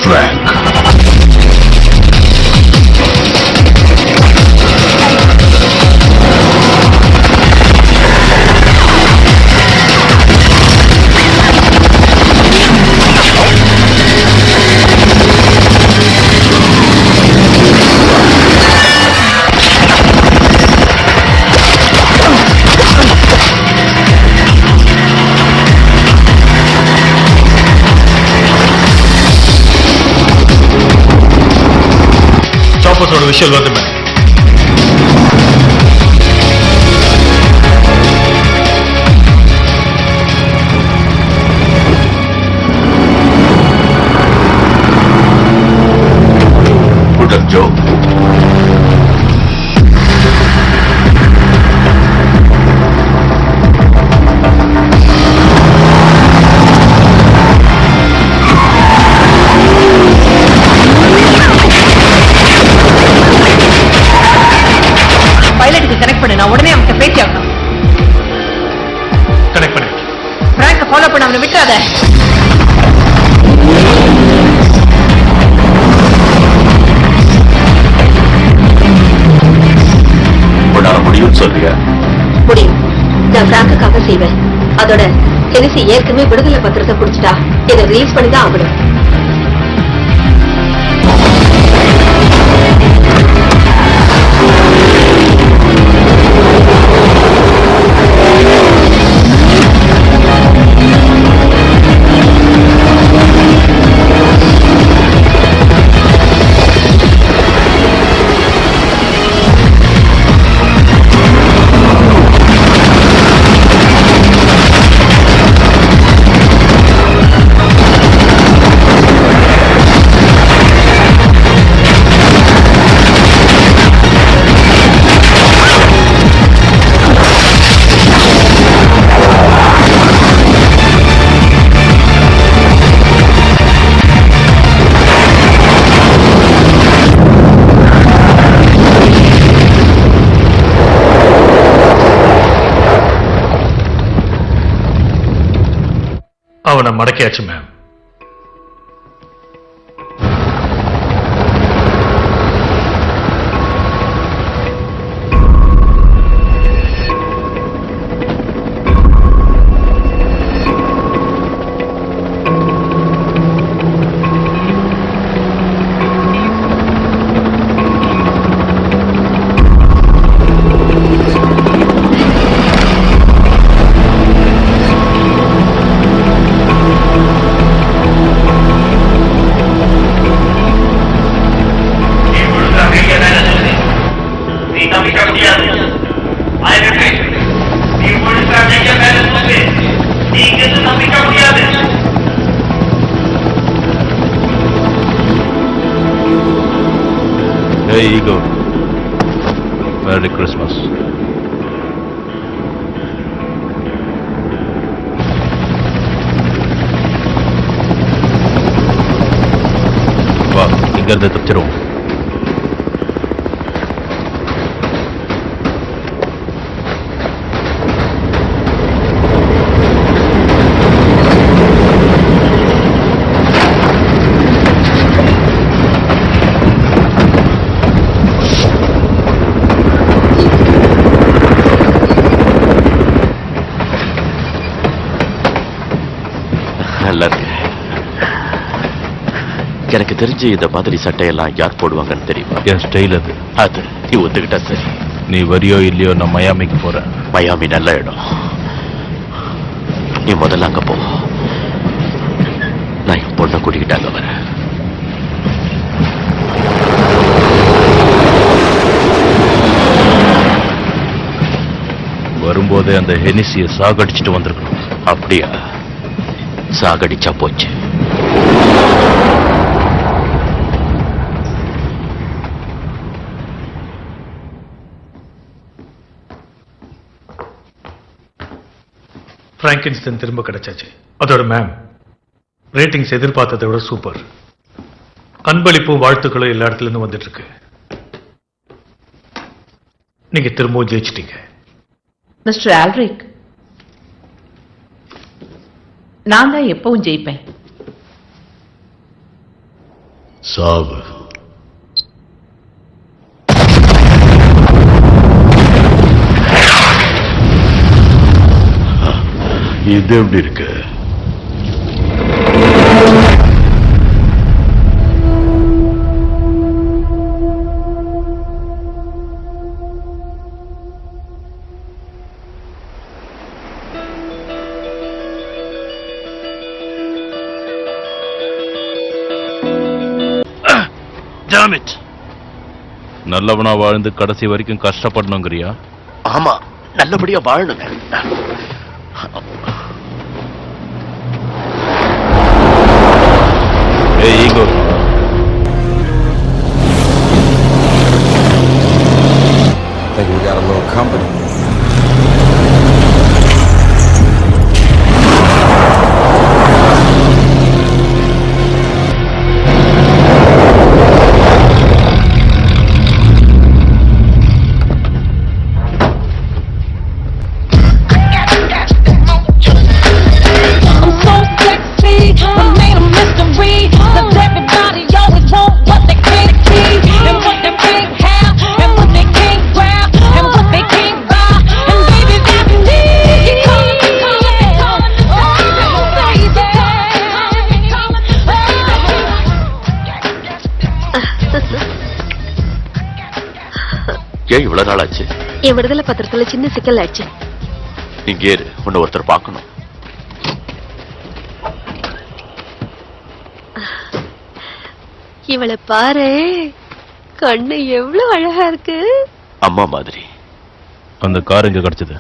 Frank. ஒரு விஷயம் வருது மேம். Put up, Joe. நான் உடனே அவன்கிட்ட பேசி ஆகணும். கனெக்ட் பண்ணு. பிராங்க ஃபாலோ பண்ண அவனை விட்டுறாத. உன்னால முடியும்னு சொல்றியா? முடியும். நான் பிராங்குக்காக செய்வேன். அதோட டெனிசி ஏற்கனவே விடுதலை பத்திரத்தை குடிச்சிட்டா இதை ரிலீஸ் பண்ணி தான் ஆகணும். அவனை மடக்கியாச்சு ma'am. Hey, Ego. Merry Christmas. வா, இங்கிருந்து தப்பிச்சிரும். எனக்கு தெரிஞ்சு இந்த மாதிரி சட்டையெல்லாம் யார் போடுவாங்கன்னு தெரியுமா? என் ஸ்டைல் அது. அது நீ ஒத்துக்கிட்டா சரி. நீ வரியோ இல்லையோ நான் மயாமிக்கு போறேன். மயாமி நல்ல இடம். நீ முதல்ல அங்க போ. நான் என் பொண்ணை கூட்டிக்கிட்டாங்க வரேன். வரும்போதே அந்த ஹெனிசியை சாகடிச்சுட்டு வந்திருக்கணும். அப்படியா? சாகடிச்சா போச்சு. பிராங்கின்ஸ்டன் திரும்ப கிடைச்சாச்சு. அதோட மேம் ரேட்டிங்ஸ் எதிர்பார்த்ததை விட சூப்பர். அன்பளிப்பும் வாழ்த்துக்களும் எல்லா இடத்துல இருந்து வந்துட்டு இருக்கு. நீங்க திரும்பவும் ஜெயிச்சிட்டீங்க. மிஸ்டர் ஆல்ரிக், நான் தான் எப்பவும் ஜெயிப்பேன். சாவு. இது எப்படி இருக்கு? Damn it! நல்லவனா வாழ்ந்து கடைசி வரைக்கும் கஷ்டப்படணுங்கிறியா? ஆமா, நல்லபடியா வாழணுங்க. ஏய் ego, Think we got a little company. I'm so sexy, my name a mystery. 'Cause everybody always want what they can't see, and what they can't have, and what they can't grab, and what they can't buy. And baby, that's me. You calling me, calling me, calling me, baby. ஏன் இவ்வளவு நாள் ஆச்சு? என் விடுதலை பத்திரத்துல சின்ன சிக்கல் ஆச்சு. இங்கே இரு, உன்னை ஒருத்தர் பார்க்கணும். இவளை பாரு, கண்ணு எவ்வளவு அழகா இருக்கு. அம்மா மாதிரி. அந்த கார் எங்க கிடைச்சது?